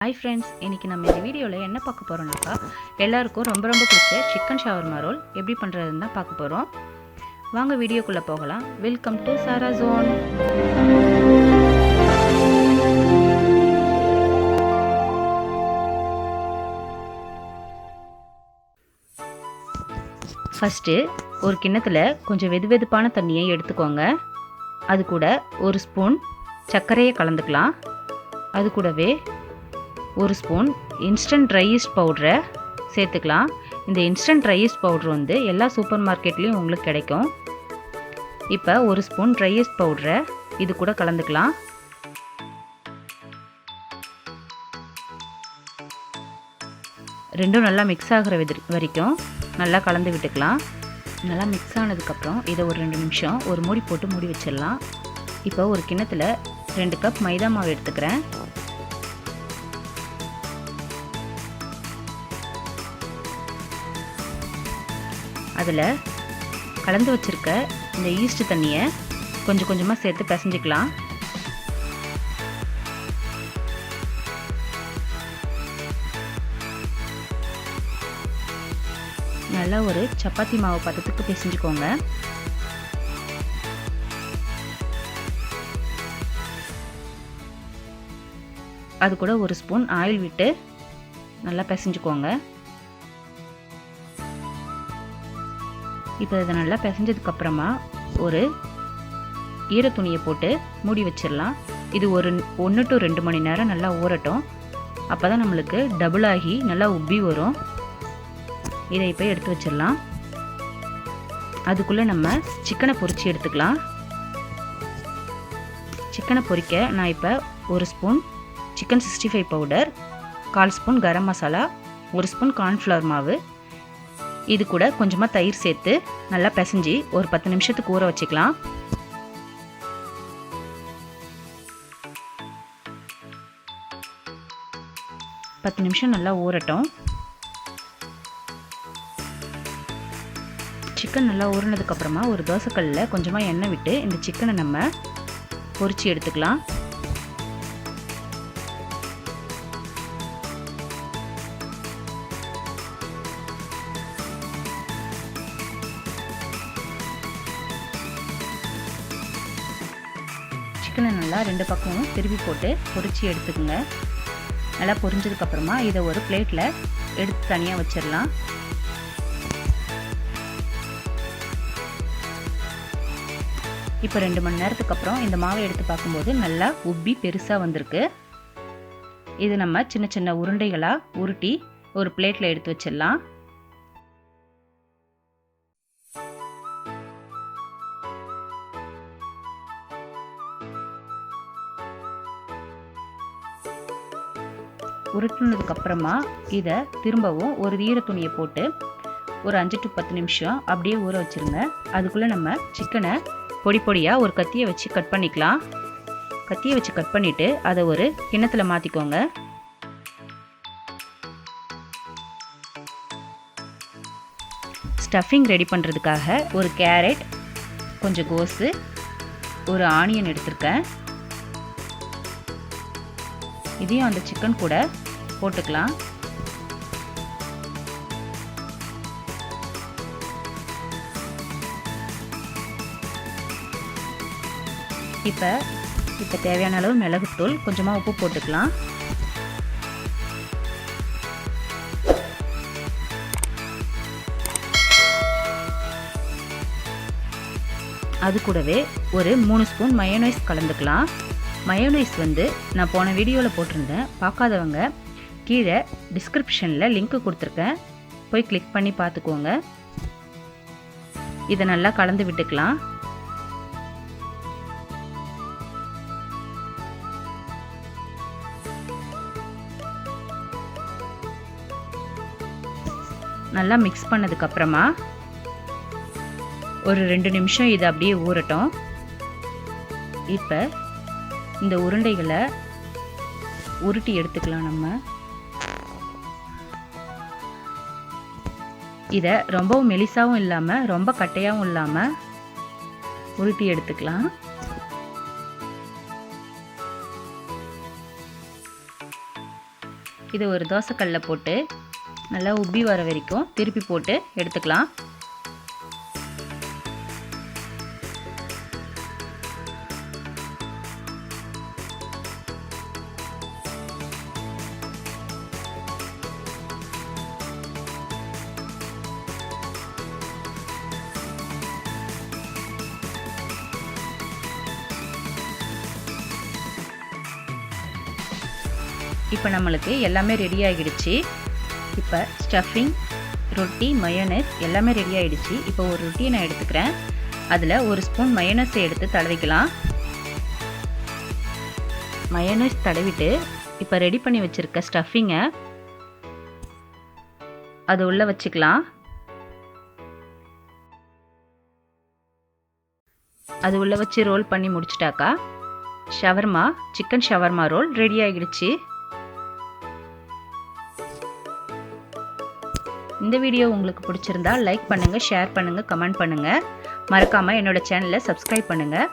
Hi friends, இன்றைக்கி நம்ம இந்த வீடியோவில் என்ன பார்க்க போகிறோம்னாக்கா எல்லாருக்கும் ரொம்ப பிடிச்ச சிக்கன் ஷவர்மா ரோல் எப்படி பண்ணுறதுன்னு தான் பார்க்க போகிறோம். வாங்க வீடியோக்குள்ளே போகலாம். Welcome to Sara Zone. First ஒரு கிண்ணத்தில் கொஞ்சம் வெதுவெதுப்பான தண்ணியை எடுத்துக்கோங்க. அது கூட ஒரு ஸ்பூன் சர்க்கரையை கலந்துக்கலாம். அது கூடவே ஒரு ஸ்பூன் இன்ஸ்டன்ட் ட்ரை ஈஸ்ட் பவுடரை சேர்த்துக்கலாம். இந்த இன்ஸ்டன்ட் ட்ரை ஈஸ்ட் பவுட்ரு வந்து எல்லா சூப்பர் மார்க்கெட்லேயும் உங்களுக்கு கிடைக்கும். இப்போ ஒரு ஸ்பூன் ட்ரை ஈஸ்ட் பவுடரை இது கூட கலந்துக்கலாம். ரெண்டும் நல்லா மிக்ஸ் ஆகிற வரைக்கும் நல்லா கலந்து விட்டுக்கலாம். நல்லா மிக்ஸ் ஆனதுக்கப்புறம் இதை ஒரு 2 நிமிஷம் ஒரு மூடி போட்டு மூடி வச்சிடலாம். இப்போ ஒரு கிண்ணத்தில் 2 கப் மைதா மாவு எடுத்துக்கிறேன். அதில் கலந்து வச்சுருக்க இந்த ஈஸ்ட் தண்ணியை கொஞ்சம் கொஞ்சமாக சேர்த்து பிசைஞ்சிக்கலாம். நல்லா ஒரு சப்பாத்தி மாவு பதத்துக்கு பிசைஞ்சுக்கோங்க. அது கூட ஒரு ஸ்பூன் ஆயில் விட்டு நல்லா பிசைஞ்சுக்கோங்க. இப்போ இதை நல்லா பிசைஞ்சதுக்கப்புறமா ஒரு ஈர துணியை போட்டு மூடி வச்சிடலாம். இது ஒரு 1 to 2 மணி நேரம் நல்லா ஊறட்டும். அப்போ தான் நம்மளுக்கு டபுள் ஆகி நல்லா உப்பி வரும். இதை இப்போ எடுத்து வச்சிடலாம். அதுக்குள்ளே நம்ம சிக்கனை பொரித்து எடுத்துக்கலாம். சிக்கனை பொரிக்க நான் இப்போ ஒரு spoon chicken 65 powder, 1/4 spoon garam masala, 1 spoon cornflour மாவு, இது கூட கொஞ்சமாக தயிர் சேர்த்து நல்லா பிசைஞ்சு ஒரு 10 நிமிஷத்துக்கு ஊற வச்சுக்கலாம். பத்து நிமிஷம் நல்லா ஊறட்டும். சிக்கன் நல்லா ஊறினதுக்கப்புறமா ஒரு தோசைக்கல்லில் கொஞ்சமாக எண்ணெய் விட்டு இந்த சிக்கனை நம்ம பொரிச்சு எடுத்துக்கலாம். சிக்கனை நல்லா 2 பக்கமும் திருப்பி போட்டு பொரிச்சு எடுத்துக்கோங்க. நல்லா பொரிஞ்சதுக்கப்புறமா இதை ஒரு பிளேட்டில் எடுத்து தனியாக வச்சிடலாம். இப்போ 2 மணி நேரத்துக்கு அப்புறம் இந்த மாவை எடுத்து பார்க்கும்போது நல்லா உப்பி பெருசாக வந்திருக்கு. இது நம்ம சின்ன சின்ன உருண்டைகளாக உருட்டி ஒரு பிளேட்டில் எடுத்து வச்சிடலாம். உருட்டினதுக்கப்புறமா இதை திரும்பவும் ஒரு ஈர துணியை போட்டு ஒரு 5 to 10 நிமிஷம் அப்படியே ஊற வச்சுருங்க. அதுக்குள்ளே நம்ம சிக்கனை பொடி பொடியாக ஒரு கத்தியை வச்சு கட் பண்ணிக்கலாம். கத்தியை வச்சு கட் பண்ணிவிட்டு அதை ஒரு கிண்ணத்தில் மாற்றிக்கோங்க. ஸ்டஃபிங் ரெடி பண்ணுறதுக்காக ஒரு கேரட், கொஞ்சம் கோஸு, ஒரு ஆனியன் எடுத்திருக்கேன். இதையும் அந்த சிக்கன் கூட போட்டுக்கலாம். இப்போ தேவையான அளவு மிளகுத்தூள், கொஞ்சமாக உப்பு போட்டுக்கலாம். அது கூடவே ஒரு 3 ஸ்பூன் மயோனைஸ் கலந்துக்கலாம். மயோனைஸ் வந்து நான் போன வீடியோவில் போட்டிருந்தேன். பார்க்காதவங்க கீழே டிஸ்கிரிப்ஷனில் லிங்க் கொடுத்துருக்கேன், போய் கிளிக் பண்ணி பார்த்துக்கோங்க. இதை நல்லா கலந்து விட்டுக்கலாம். நல்லா மிக்ஸ் பண்ணதுக்கப்புறமா ஒரு 2 நிமிஷம் இது அப்படியே ஊறட்டும். இப்போ இந்த உருண்டைகளை உருட்டி எடுத்துக்கலாம். நம்ம இதை ரொம்பவும் மெலிசாவும் இல்லாமல் ரொம்ப கட்டையாகவும் இல்லாமல் உருட்டி எடுத்துக்கலாம். இதை ஒரு தோசைக்கல்லில் போட்டு நல்லா உப்பி வர வரைக்கும் திருப்பி போட்டு எடுத்துக்கலாம். இப்போ நம்மளுக்கு எல்லாமே ரெடி ஆகிடுச்சு. இப்போ ஸ்டஃபிங், ரொட்டி, மயோனைஸ் எல்லாமே ரெடி ஆகிடுச்சு. இப்போ ஒரு ரொட்டியை நான் எடுத்துக்கிறேன். அதில் ஒரு ஸ்பூன் மயோனைஸை எடுத்து தடவிக்கலாம். மயோனைஸ் தடவிட்டு இப்போ ரெடி பண்ணி வச்சுருக்க ஸ்டஃபிங்கை அது உள்ளே வச்சுக்கலாம். அது உள்ளே வச்சு ரோல் பண்ணி முடிச்சிட்டாக்கா shawarma, chicken shawarma roll ready ஆகிடுச்சு. இந்த வீடியோ உங்களுக்கு பிடிச்சிருந்தா லைக் பண்ணுங்கள், ஷேர் பண்ணுங்கள், கமெண்ட் பண்ணுங்கள். மறக்காமல் என்னோட சேனலை சப்ஸ்கிரைப் பண்ணுங்கள்.